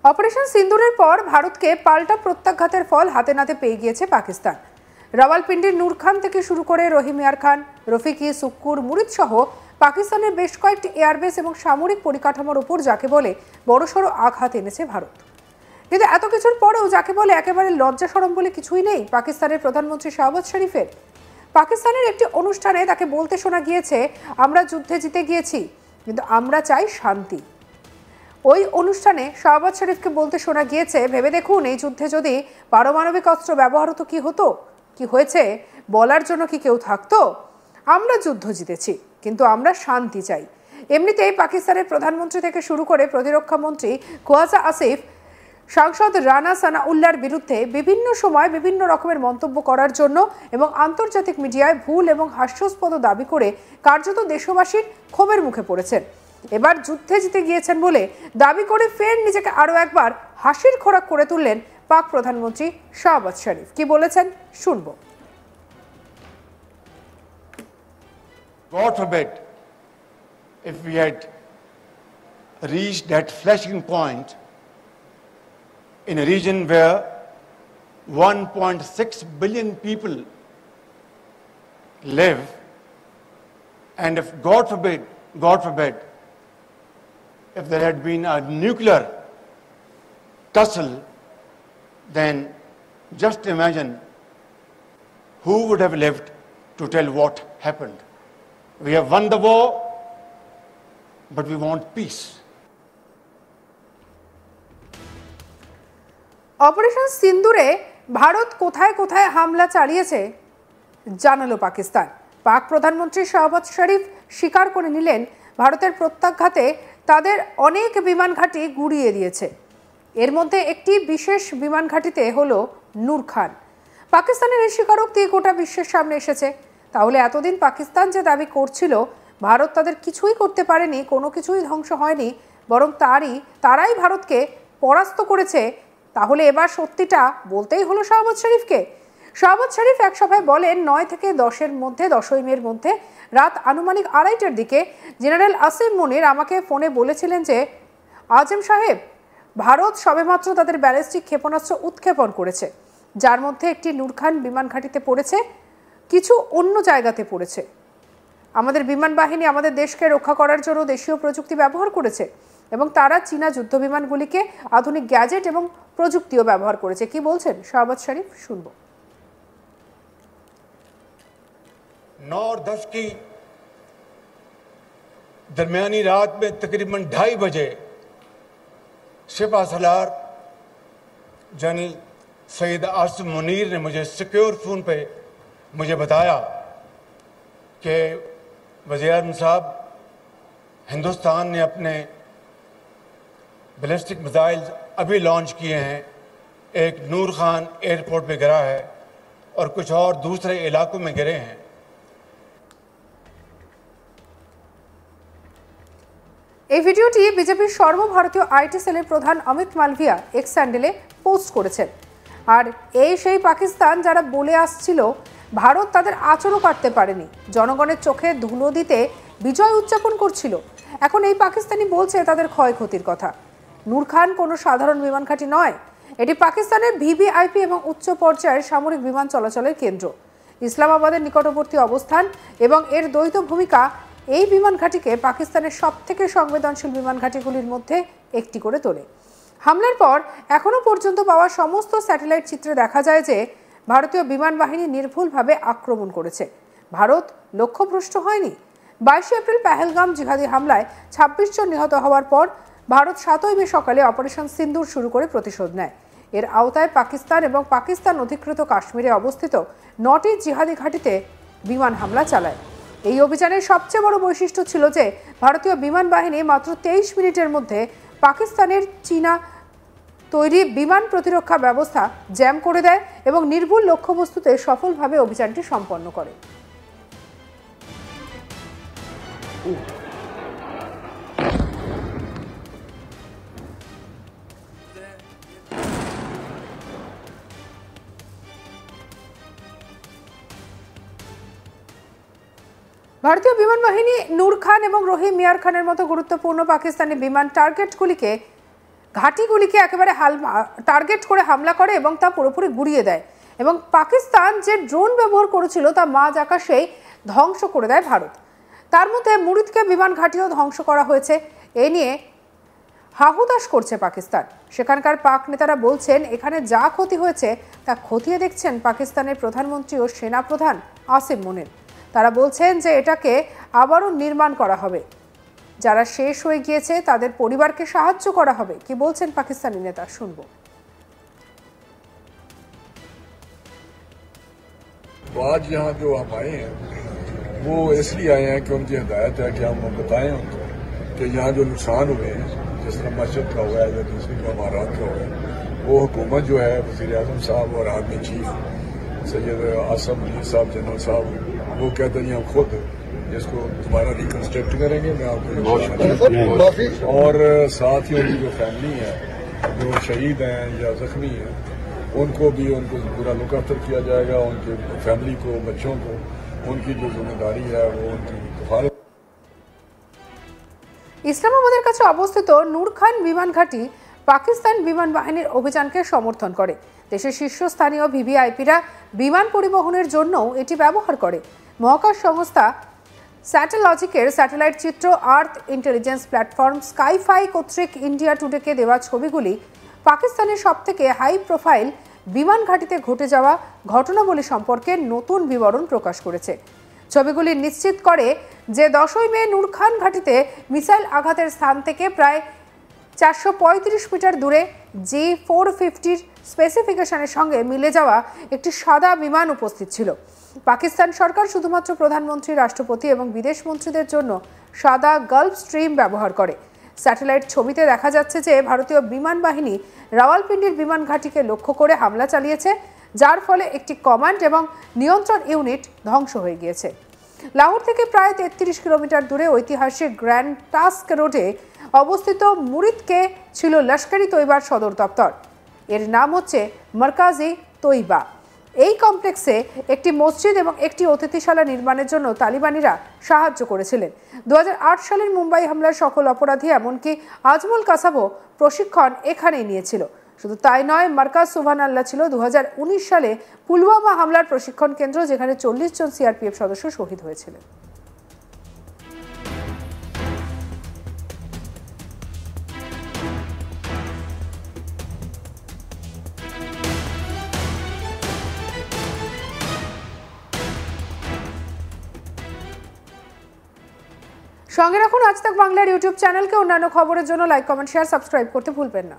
Operation সিন্দুরের পর ভারতকে পাল্টা প্রত্যাঘাতের ফল হাতে নাতে পেয়ে গিয়েছে পাকিস্তান। রাওয়ালপিন্ডির নূর খান থেকে শুরু করে রহিম মিয়ার খান, রফিকি, সুক্কুর, মুরিদ সহ পাকিস্তানের বেশ কয়েকটি এয়ারবেস এবং সামরিক পরিকাঠামোর উপর যাকে বলে বড়সড় আঘাত এনেছে ভারত। কিন্তু এত কিছুর পরেও যাকে বলে একেবারে লজ্জা শরম বলে কিছুই নেই পাকিস্তানের প্রধানমন্ত্রী শাহবাজ শরীফের। পাকিস্তানের একটি অনুষ্ঠানে তাকে বলতে শোনা গিয়েছে, আমরা যুদ্ধে জিতে গিয়েছি, কিন্তু আমরা চাই শান্তি। ওই অনুষ্ঠানে শাহবাজ শরীফকে বলতে শোনা গিয়েছে, ভেবে দেখুন এই যুদ্ধে যদি পারমাণবিক অস্ত্র ব্যবহার হতো কি হতো, কি হয়েছে বলার জন্য কি কেউ থাকতো? আমরা যুদ্ধ জিতেছি, কিন্তু আমরা শান্তি চাই। এমনিতেই পাকিস্তানের প্রধানমন্ত্রী থেকে শুরু করে প্রতিরক্ষা মন্ত্রী খোয়াজা আসিফ, সাংসদ রানা সানাউল্লাহর বিরুদ্ধে বিভিন্ন সময় বিভিন্ন রকমের মন্তব্য করার জন্য এবং আন্তর্জাতিক মিডিয়ায় ভুল এবং হাস্যাস্পদ দাবি করে কার্যত দেশবাসীর ক্ষোভের মুখে পড়েছেন। এবার যুদ্ধে জিতে গিয়েছেন বলে দাবি করে ফের নিজেকে আরো একবার হাসির খোরাক করে তুললেন পাক প্রধানমন্ত্রী শাহবাজ শরীফ। কি বলেছেন শুনব। God forbid if we had reached that flashing point in a region where 1.6 billion people live, and if God forbid, if there had been a nuclear tussle, then just imagine who would have lived to tell what happened. We have won the war, but we want peace. Operation সিন্দুরে ভারত কোথায় কোথায় হামলা চালিয়েছে জানালো পাকিস্তান। পাক প্রধানমন্ত্রী শাহবাজ শরীফ স্বীকার করে নিলেন, ভারতের প্রত্যাঘাতে তাদের অনেক বিমান ঘাঁটি গুঁড়িয়ে দিয়েছে। এর মধ্যে একটি বিশেষ বিমান ঘাঁটিতে হলো নূর খান। পাকিস্তানের এই স্বীকারোক্তি গোটা বিশ্বের সামনে এসেছে। তাহলে এতদিন পাকিস্তান যে দাবি করছিল ভারত তাদের কিছুই করতে পারেনি, কোনো কিছুই ধ্বংস হয়নি, বরং তারাই ভারতকে পরাস্ত করেছে, তাহলে এবার সত্যিটা বলতেই হলো শাহবাজ শরীফকে। শাহবাজ শরীফ এক সভায় বলেন, 9 থেকে 10ই মের মধ্যে রাত আনুমানিক 2:30টার দিকে জেনারেল আসিম মুনির আমাকে ফোনে বলেছিলেন যে, আজম সাহেব, ভারত সবেমাত্র তাদের ব্যালিস্টিক ক্ষেপণাস্ত্র উৎক্ষেপণ করেছে, যার মধ্যে একটি নূর খান বিমান ঘাঁটিতে পড়েছে, কিছু অন্য জায়গাতে পড়েছে। আমাদের বিমান বাহিনী আমাদের দেশকে রক্ষা করার জন্য দেশীয় প্রযুক্তি ব্যবহার করেছে এবং তারা চীনা যুদ্ধ বিমানগুলিকে আধুনিক গ্যাজেট এবং প্রযুক্তিও ব্যবহার করেছে। কি বলছেন শাহবাজ শরীফ শুনব। 9:10 की दरमियानी रात में तकरीबन 2:30 बजे सिपा सलार जनरल सैयद आसिम मुनीर ने मुझे सिक्योर फोन पे मुझे बताया कि वज़ीर-ए-आज़म साहब, हिंदुस्तान ने अपने बैलिस्टिक मिसाइल अभी लॉन्च किए हैं, एक नूर खान एयरपोर्ट पे गिरा है और कुछ और दूसरे इलाकों में गिरे हैं। এই ভিডিওটি বিজেপির সর্বভারতীয় আইটি সেলের প্রধান অমিত মালভিয়া এক্স হ্যান্ডেলে পোস্ট করেছেন। আর এই সেই পাকিস্তান যারা বলে আসছিল ভারত তাদের আঁচড়ও কাটতে পারেনি, জনগণের চোখে ধুলো দিতে বিজয় উদযাপন করছিল, এখন এই পাকিস্তানি বলছে তাদের ক্ষয়ক্ষতির কথা। নূর খান কোনো সাধারণ বিমান ঘাঁটি নয়, এটি পাকিস্তানের ভিভিআইপি এবং উচ্চ পর্যায়ের সামরিক বিমান চলাচলের কেন্দ্র। ইসলামাবাদের নিকটবর্তী অবস্থান এবং এর দ্বৈত ভূমিকা এই বিমান ঘাঁটিকে পাকিস্তানের সবথেকে সংবেদনশীল বিমান ঘাঁটিগুলির মধ্যে একটি করে তোলে। হামলার পর এখনও পর্যন্ত পাওয়া সমস্ত স্যাটেলাইট চিত্রে দেখা যায় যে ভারতীয় বিমান বাহিনী নির্ভুলভাবে আক্রমণ করেছে। ভারত লক্ষ্যভ্রষ্ট হয়নি। 22 এপ্রিল পেহেলগাম জিহাদি হামলায় 26 জন নিহত হওয়ার পর ভারত 7ই মে সকালে অপারেশন সিন্দুর শুরু করে প্রতিশোধ নেয়। এর আওতায় পাকিস্তান এবং পাকিস্তান অধিকৃত কাশ্মীরে অবস্থিত 9টি জিহাদি ঘাঁটিতে বিমান হামলা চালায়। এই অভিযানের সবচেয়ে বড় বৈশিষ্ট্য ছিল যে ভারতীয় বিমান বাহিনী মাত্র 23 মিনিটের মধ্যে পাকিস্তানের চীনা তৈরি বিমান প্রতিরক্ষা ব্যবস্থা জ্যাম করে দেয় এবং নির্ভুল লক্ষ্যবস্তুতে সফলভাবে অভিযানটি সম্পন্ন করে। ভারতীয় বিমান বাহিনী নূর খান এবং রহিম মিয়ার খানের মতো গুরুত্বপূর্ণ পাকিস্তানি বিমান টার্গেটগুলিকে ঘাঁটিগুলিকে একেবারে টার্গেট করে হামলা করে এবং তা পুরোপুরি গুড়িয়ে দেয়। এবং পাকিস্তান যে ড্রোন ব্যবহার করেছিল তা মাঝ আকাশেই ধ্বংস করে দেয় ভারত। তার মধ্যে মুরিদকে বিমান ঘাঁটিও ধ্বংস করা হয়েছে। এ নিয়ে হাহুতাশ করছে পাকিস্তান। সেখানকার পাক নেতারা বলছেন এখানে যা ক্ষতি হয়েছে তা খতিয়ে দেখছেন পাকিস্তানের প্রধানমন্ত্রী ও সেনাপ্রধান আসিম মুনির। তারা বলছেন যে এটাকে আবারও নির্মাণ করা হবে, যারা শেষ হয়ে গিয়েছে তাদের পরিবারকে সাহায্য করা হবে। কি বলছেন পাকিস্তানি নেতা শুনবো। आज यहाँ जो हम आए हैं वो इसलिए आए हैं कि उनकी हिदायत है कि हम बताएं उनको कि यहाँ जो नुकसान हुए हैं, जिस तरह मस्जिद का हुआ है या दूसरी जो इमारत का हुआ है, वो हुकूमत जो है वज़ीर आज़म साहब और आर्मी चीफ सैयद आसम अली साहब जनरल साहब वो कहते हैं हम खुद जिसको दोबारा रिकन्स्ट्रक्ट करेंगे। मैं आपको और साथ ही उनकी जो फैमिली है जो शहीद हैं या जख्मी हैं उनको पूरा लुक आफ्टर किया जाएगा। उनके फैमिली को, बच्चों को उनकी जो जिम्मेदारी है वो उनकी कफालत। ইসলামাবাদের কাছে অবস্থিত নূর খান বিমান ঘাঁটি পাকিস্তান বিমান বাহিনীর অভিযানকে সমর্থন করে। দেশের শীর্ষস্থানীয় ভিভিআইপিরা বিমান পরিবহনের জন্য এটি ব্যবহার করে। মহাকাশ সংস্থা স্যাটেলজিকের স্যাটেলাইট চিত্র আর্থ ইন্টেলিজেন্স প্ল্যাটফর্ম স্কাইফাই কর্তৃক ইন্ডিয়া টুডেকে দেওয়া ছবিগুলি পাকিস্তানের সবথেকে হাই প্রোফাইল বিমান ঘাঁটিতে ঘটে যাওয়া ঘটনাবলী সম্পর্কে নতুন বিবরণ প্রকাশ করেছে। ছবিগুলি নিশ্চিত করে যে 10ই মে নূর খান ঘাঁটিতে মিসাইল আঘাতের স্থান থেকে প্রায় 435 মিটার দূরে G450 স্পেসিফিকেশনের সঙ্গে মিলে যাওয়া একটি সাদা বিমান উপস্থিত ছিল। পাকিস্তান সরকার শুধুমাত্র প্রধানমন্ত্রী, রাষ্ট্রপতি এবং বিদেশ মন্ত্রীদের জন্য সাদা গালফ স্ট্রিম ব্যবহার করে। স্যাটেলাইট ছবিতে দেখা যাচ্ছে যে ভারতীয় বিমান বাহিনী রাওয়ালপিন্ডির বিমান ঘাঁটিকে লক্ষ্য করে হামলা চালিয়েছে, যার ফলে একটি কমান্ড এবং নিয়ন্ত্রণ ইউনিট ধ্বংস হয়ে গিয়েছে। লাহোর থেকে প্রায় 33 কিলোমিটার দূরে ঐতিহাসিক গ্র্যান্ড টাস্ক রোডে অবস্থিত মুরিদকে ছিল লস্করি তৈবার সদর দপ্তর। এর নাম হচ্ছে মারকাজি তৈবা। এই কমপ্লেক্সে একটি মসজিদ এবং একটি অতিথিশালা নির্মাণের জন্য তালিবানিরা সাহায্য করেছিলেন। 2008 সালের মুম্বাই হামলার সকল অপরাধী এমনকি আজমল কাসাবও প্রশিক্ষণ এখানেই নিয়েছিল। শুধু তাই নয়, মার্কাজ সুবহানাল্লাহ ছিল 2019 সালে পুলওয়ামা হামলার প্রশিক্ষণ কেন্দ্র, যেখানে 40 জন সিআরপিএফ সদস্য শহীদ হয়েছিলেন। সঙ্গে রাখুন আজ তাক বাংলার ইউটিউব চ্যানেলকে। অন্যান্য খবরের জন্য লাইক, কমেন্ট, শেয়ার, সাবস্ক্রাইব করতে ভুলবেন না।